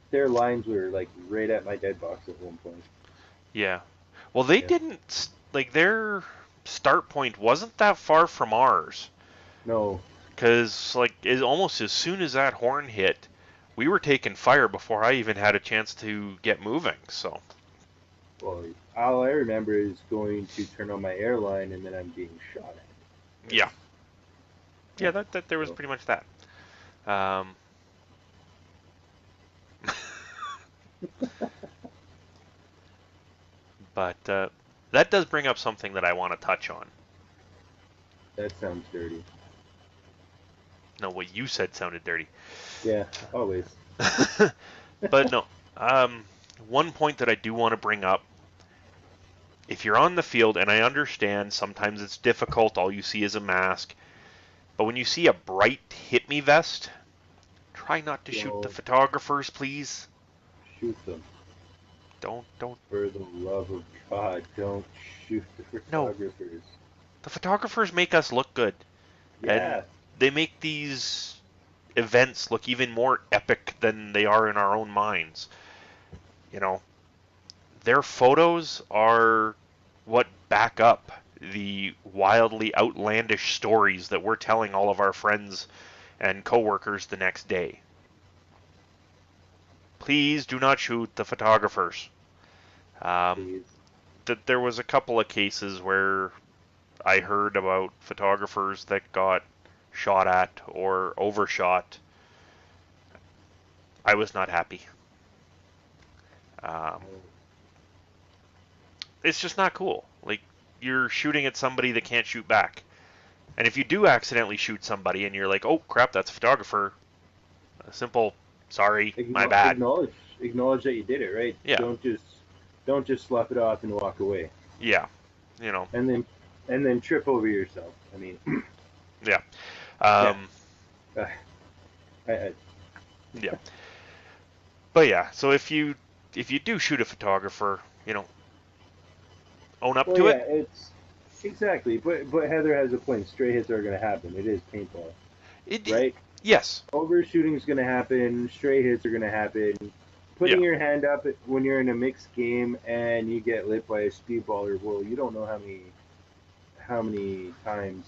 Their lines were like right at my dead box at one point. Yeah. Well, they Yeah. didn't like their start point wasn't that far from ours. No. Cause like almost as soon as that horn hit, we were taking fire before I even had a chance to get moving. So. Well, all I remember is going to turn on my airline and then I'm being shot at. Yeah. Yeah. Yeah. That there was So pretty much that. Um. But that does bring up something that I want to touch on. that sounds dirty. No, what you said sounded dirty. Yeah, always. But no, one point that I do want to bring up, if you're on the field, and I understand sometimes it's difficult, all you see is a mask, but when you see a bright hit me vest, try not to shoot the Don't photographers, please. shoot them. Don't. For the love of God, don't shoot the No, photographers. the photographers make us look good, and Yeah. they make these events look even more epic than they are in our own minds. You know, their photos are what back up the wildly outlandish stories that we're telling all of our friends and coworkers the next day. Please do not shoot the photographers. Um, Please. there was a couple of cases where I heard about photographers that got shot at or overshot. I was not happy. Um, Oh, it's just not cool. Like, you're shooting at somebody that can't shoot back. And if you do accidentally shoot somebody and you're like, oh crap, that's a photographer, a simple, sorry, my bad. acknowledge that you did it, right? Yeah. Don't just Don't just slough it off and walk away, Yeah, you know, and then trip over yourself. I mean, yeah, yeah. um, Uh, I, yeah. But yeah, so if you do shoot a photographer, own up well, to it. yeah, it's exactly. But Heather has a point. Stray hits are going to happen. It is paintball, It right? yes, Overshooting is going to happen. Stray hits are going to happen. yeah, Putting your hand up when you're in a mixed game and you get lit by a speedballer, well, you don't know how many times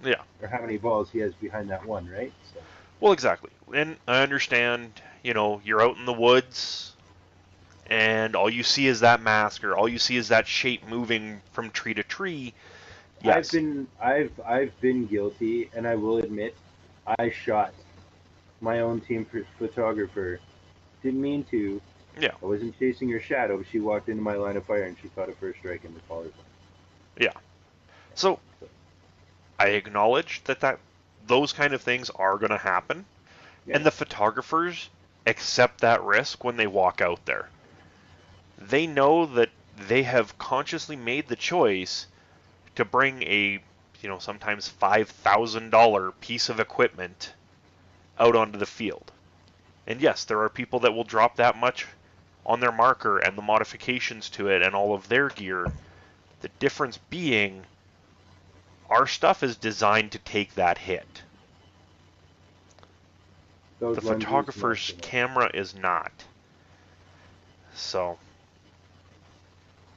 yeah. or how many balls he has behind that one, right? So Well, exactly. And I understand, you're out in the woods and all you see is that mask or all you see is that shape moving from tree to tree. Yes. I've been guilty, and I will admit, I shot my own team photographer. Didn't mean to. Yeah. I wasn't chasing her shadow. She walked into my line of fire and she caught a first strike in the collar zone. Yeah. So So, I acknowledge that those kind of things are going to happen, yeah. and the photographers accept that risk when they walk out there. They know that they have consciously made the choice to bring a, sometimes $5,000 piece of equipment out onto the field. And yes, there are people that will drop that much on their marker and the modifications to it and all of their gear. The difference being our stuff is designed to take that hit. The Those lenses, not so photographer's much. camera is not. So,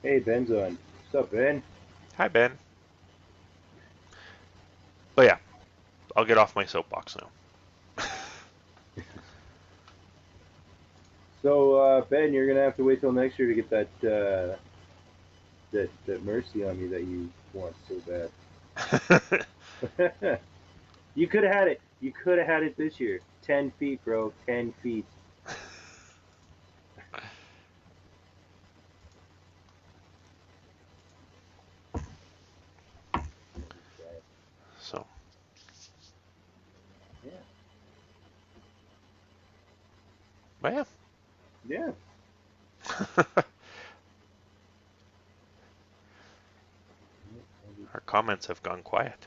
Hey, Ben's on. What's up, Ben? hi Ben. But yeah, I'll get off my soapbox now. So, Ben, you're gonna have to wait till next year to get that mercy on me that you want so bad. You could have had it. You could have had it this year. 10 feet, bro. 10 feet. So, Yeah. but yeah. Yeah. Our comments have gone quiet.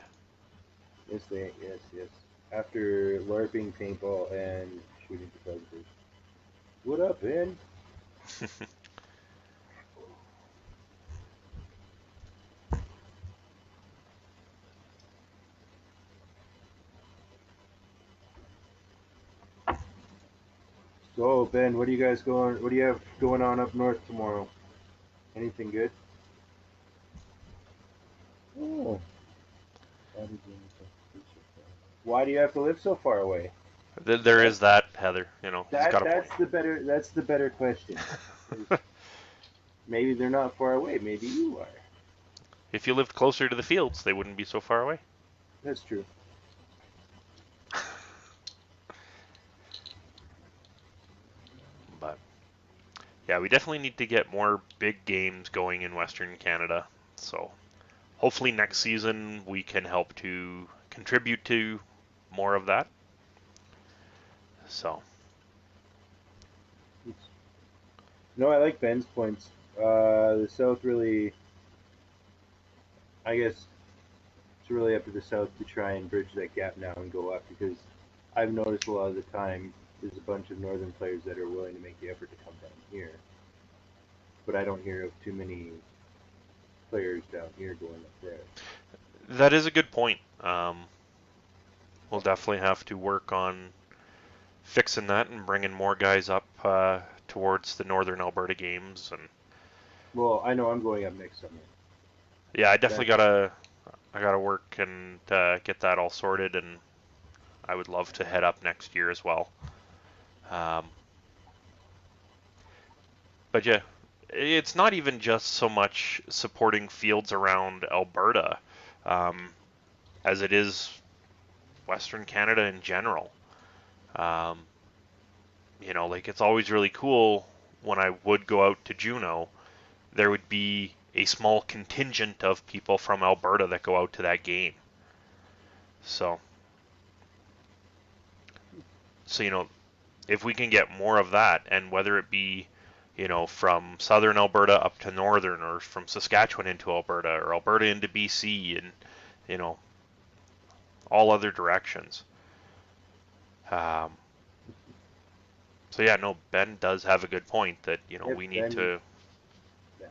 Yes. After LARPing, paintball, and shooting photographers. What up, Ben? So, Ben, what do you guys going? What do you have going on up north tomorrow? Anything good? Oh. Why do you have to live so far away? There That is that, Heather. He's that got a point. that's the better question. Maybe they're not far away. Maybe you are. If you lived closer to the fields, they wouldn't be so far away. That's true. But yeah, we definitely need to get more big games going in Western Canada. So hopefully next season we can help to contribute to more of that. So No, I like Ben's points. The South really, I guess, it's really up to the South to try and bridge that gap now and go up because I've noticed a lot of the time there's a bunch of Northern players that are willing to make the effort to come down here, but I don't hear of too many players down here going up there. that is a good point. We'll definitely have to work on fixing that and bringing more guys up towards the Northern Alberta games. And Well, I know I'm going up next summer. yeah, That's I gotta work and get that all sorted. And I would love to head up next year as well. Um, but yeah, it's not even just so much supporting fields around Alberta um, as it is Western Canada in general. Um, like it's always really cool when I would go out to Juneau, there would be a small contingent of people from Alberta that go out to that game. So, so if we can get more of that, and whether it be from southern Alberta up to northern, or from Saskatchewan into Alberta, or Alberta into BC, and you know, all other directions. Um, so yeah, no, Ben does have a good point that Yep, Ben. Yeah.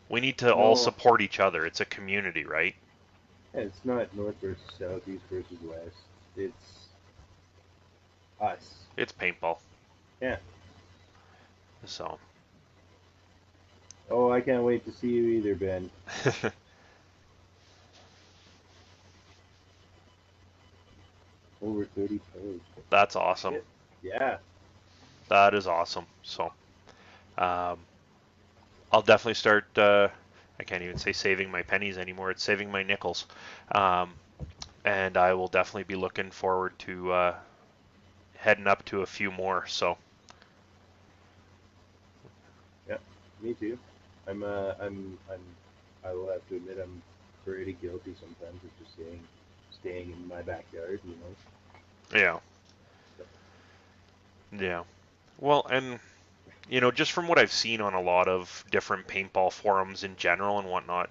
we need to all No, support each other. It's a community, right? it's not north versus south, east versus west. It's us. It's paintball. Yeah. So Oh, I can't wait to see you either, Ben. Over 30 posts. that's awesome. Shit. Yeah. That is awesome. So um, I'll definitely start. I can't even say saving my pennies anymore. It's saving my nickels. Um, and I will definitely be looking forward to heading up to a few more. So Yeah. Me too. I'm. I will have to admit, I'm pretty guilty sometimes of just staying in my backyard. yeah, yeah. Well, and just from what I've seen on a lot of different paintball forums in general and whatnot,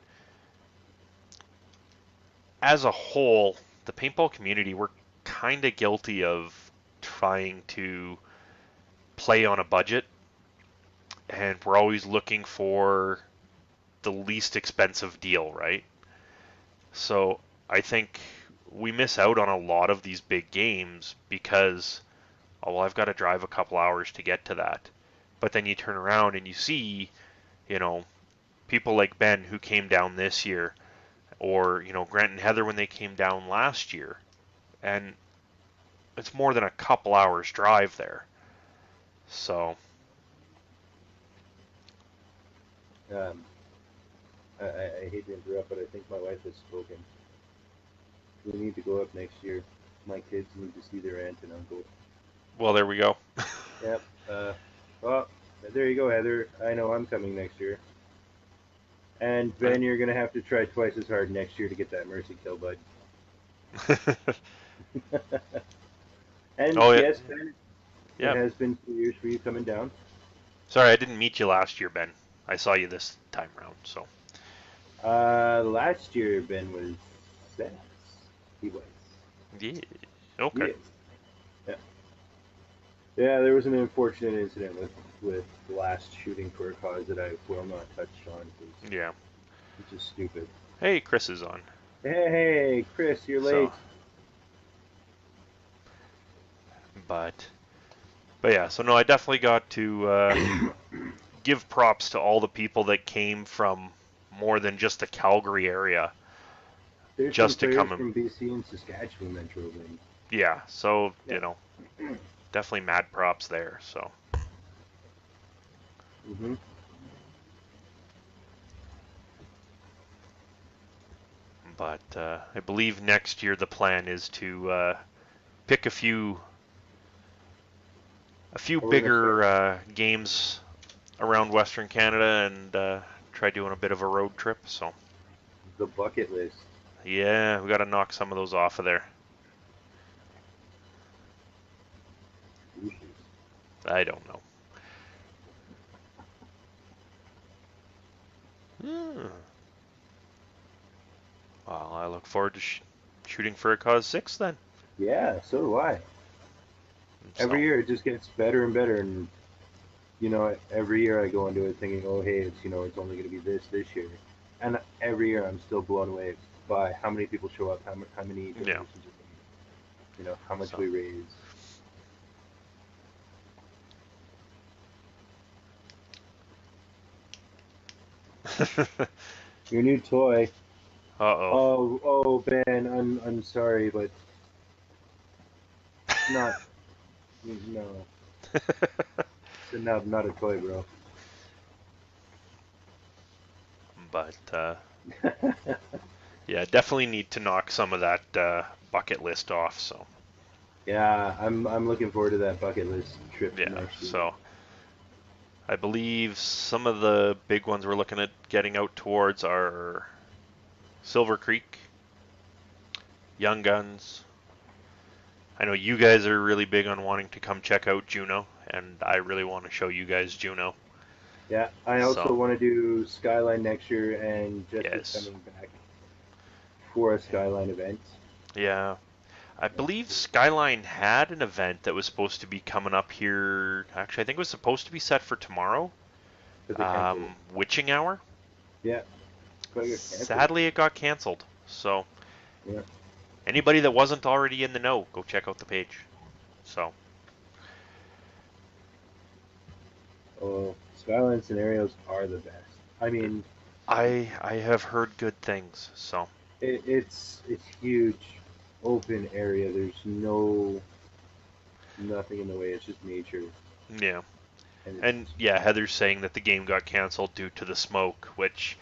as a whole, the paintball community, we're kind of guilty of trying to play on a budget, and we're always looking for the least expensive deal, right? So I think we miss out on a lot of these big games because, oh, well, I've got to drive a couple hours to get to that. But then you turn around and you see, you know, people like Ben who came down this year, or, Grant and Heather when they came down last year, and it's more than a couple hours drive there. So, Um, I hate to interrupt, but I think my wife has spoken. We need to go up next year. My kids need to see their aunt and uncle. well, there we go. Yep. Well, there you go, Heather. I know I'm coming next year. And Ben, you're gonna have to try twice as hard next year to get that mercy kill, bud. And Oh, yeah. yes, Ben, it Yeah. has been 2 years for you coming down. Sorry, I didn't meet you last year, Ben. I saw you this time around, so. Last year Ben was six. He was. Yeah. Okay. Yes. Yeah. Yeah, there was an unfortunate incident with the last shooting for a cause that I will not touch on because Yeah. it's just stupid. Hey, Chris is on. Hey, Chris, you're So, late. but yeah, so no, I definitely got to give props to all the people that came from more than just the Calgary area There's some just to players come and from BC and Saskatchewan that drove in. yeah, so, Yeah. definitely mad props there. So, Mhm. but I believe next year the plan is to pick a few We're gonna start bigger games around Western Canada and try doing a bit of a road trip. So, the bucket list. yeah, we got to knock some of those off of there. I don't know. Hmm. Well, I look forward to shooting for a cause 6 then. Yeah, so do I. Every So, year it just gets better and better, and every year I go into it thinking, oh hey, it's only going to be this year, and every year I'm still blown away by how many people show up, how many yeah. donations are made, how much So, we raise. Your new toy. uh-oh. Oh Ben, I'm sorry, but it's not. No, it's not a toy, bro. But yeah, definitely need to knock some of that bucket list off. So, Yeah, I'm looking forward to that bucket list trip yeah. next year. So, I believe some of the big ones we're looking at getting out towards are Silver Creek, Young Guns. I know you guys are really big on wanting to come check out Juno, and I really want to show you guys Juno. Yeah, I also So, want to do Skyline next year, and Jessica's yes. coming back for a Skyline event Yeah. I next believe year Skyline had an event that was supposed to be coming up here. Actually, I think it was supposed to be set for tomorrow. because they canceled it. Witching Hour. Yeah, but it got canceled. Sadly, it got canceled. So, Yeah. anybody that wasn't already in the know, go check out the page. So, Oh, Skyline scenarios are the best. I mean, I have heard good things. So, it's huge, open area. There's nothing in the way. It's just nature, yeah. and it's And yeah, Heather's saying that the game got canceled due to the smoke, which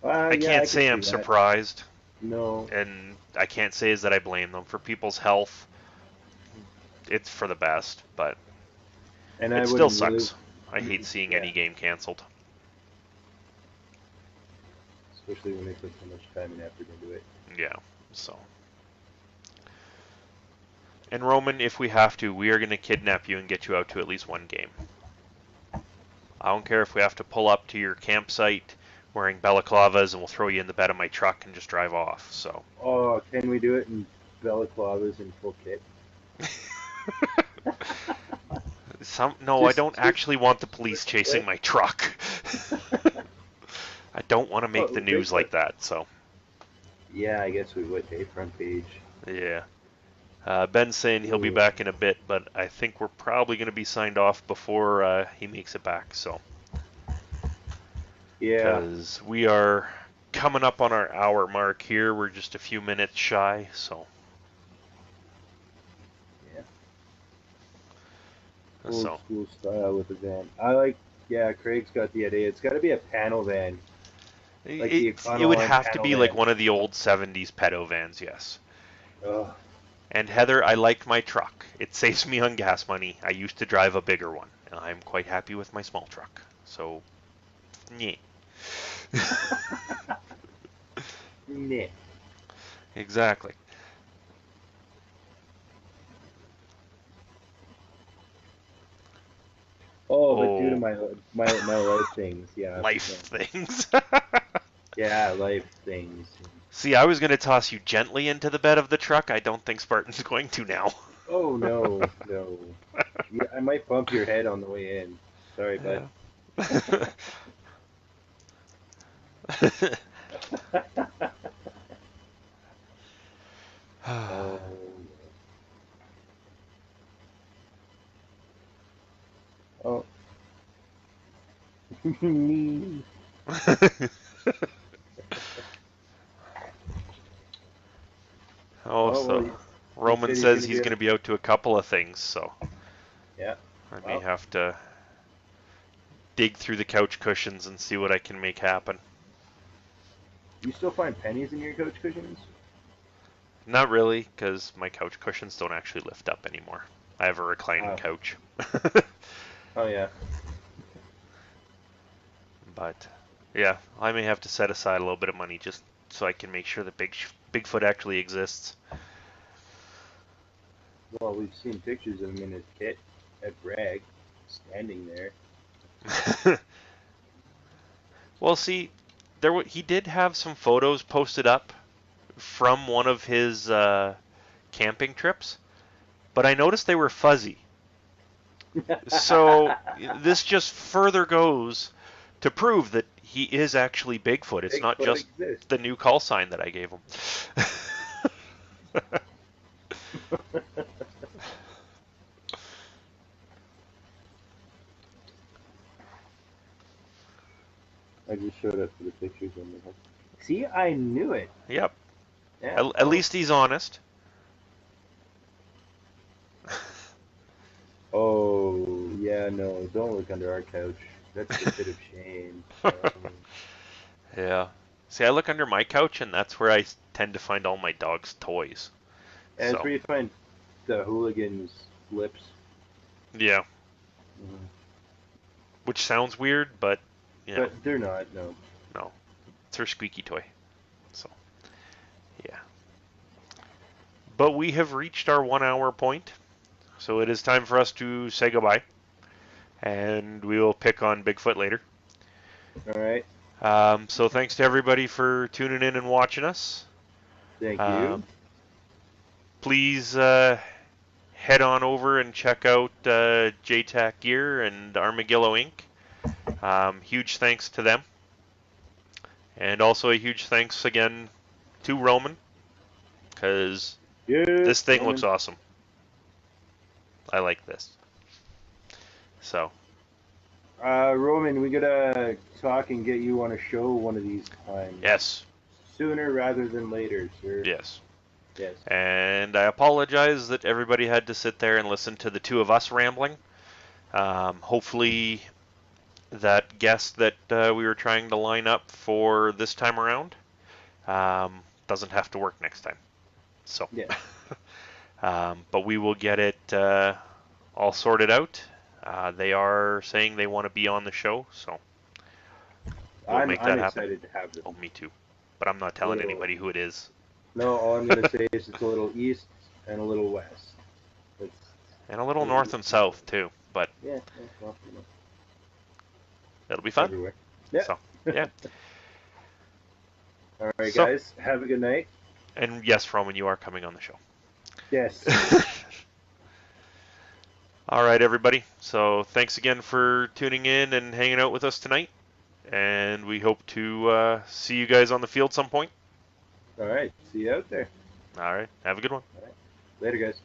I yeah, can't I could say see I'm that. surprised, No, and I can't say is that I blame them. For people's health, it's for the best, but and I it still wouldn't live. sucks. I hate seeing Yeah, any game canceled. especially when they put so much time and effort into it. Yeah, so. And Roman, if we have to, we are going to kidnap you and get you out to at least one game. I don't care if we have to pull up to your campsite wearing balaclavas and we'll throw you in the bed of my truck and just drive off. So. Oh, can we do it in balaclavas in full kit? No, I Just, don't just actually want the police chasing what? my truck. I don't want to make the Oh, news Bigfoot. like that. So. Yeah, I guess we would. Hey, front page. Yeah. Ben's saying he'll be Ooh. back in a bit, but I think we're probably going to be signed off before he makes it back. So, Yeah. because we are coming up on our hour mark here, we're just a few minutes shy. So, Yeah. Old so school style with the van. I like. Yeah, Craig's got the idea. It's got to be a panel van, like the it would Econoline have to panel be like van. one of the old '70s pedo vans, yes. Oh, And Heather, I like my truck. It saves me on gas money. I used to drive a bigger one, and I'm quite happy with my small truck. So, yeah. nah. Exactly. Oh, but due to Oh, my life things, yeah, life no. things. Yeah, life things. See, I was going to toss you gently into the bed of the truck. I don't think Spartan's going to now. Oh no, no. Yeah, I might bump your head on the way in. Sorry, bud. Yeah. Oh, oh, me. Oh, Oh well, so he Roman said he's says gonna he's be going up. to be out to a couple of things, so Yeah. I may Well, have to dig through the couch cushions and see what I can make happen. you still find pennies in your coach cushions? Not really, because my couch cushions don't actually lift up anymore. I have a reclining Oh, couch. oh yeah. But yeah, I may have to set aside a little bit of money just so I can make sure that Bigfoot actually exists. Well, we've seen pictures of him in his kit at Bragg, standing there. Well, see, he did have some photos posted up from one of his camping trips, but I noticed they were fuzzy. So this just further goes to prove that he is actually Bigfoot. It's not Bigfoot just exists. the new call sign that I gave him. I just showed up for the pictures on the hook. See, I knew it. Yep. Yeah. At Oh. least he's honest. Oh, yeah. No, don't look under our couch. That's the pit of shame. Yeah. See, I look under my couch, and that's where I tend to find all my dog's toys. And it's So, where you find the hooligans' lips. yeah. Mhm. Which sounds weird, but, you know, But they're not. No. no. It's her squeaky toy. So, yeah. But we have reached our 1 hour point, so it is time for us to say goodbye. And we will pick on Bigfoot later. All right. So thanks to everybody for tuning in and watching us. Thank you. Um, please head on over and check out JTAC Gear and Armadillo Inc. Huge thanks to them. And also a huge thanks again to Roman, because Yes, this thing looks Roman. awesome. I like this. So, Roman, we gotta talk and get you on a show one of these times. yes, Sooner rather than later, sir. yes. Yes. And I apologize that everybody had to sit there and listen to the two of us rambling. Hopefully, that guest that we were trying to line up for this time around doesn't have to work next time. So, Yes. but we will get it all sorted out. They are saying they want to be on the show, so we'll make I'm that happen. excited to have them. Oh, me too. But I'm not telling anybody who it is. No, all I'm gonna say is it's a little east and a little west. It's And a little north and south too, but yeah, well, it'll be fun. everywhere. Yeah. So, yeah. All right, So, guys. Have a good night. and yes, Roman, you are coming on the show. Yes. All right, everybody. So thanks again for tuning in and hanging out with us tonight. And we hope to see you guys on the field some point. All right. See you out there. All right. Have a good one. All right. Later, guys.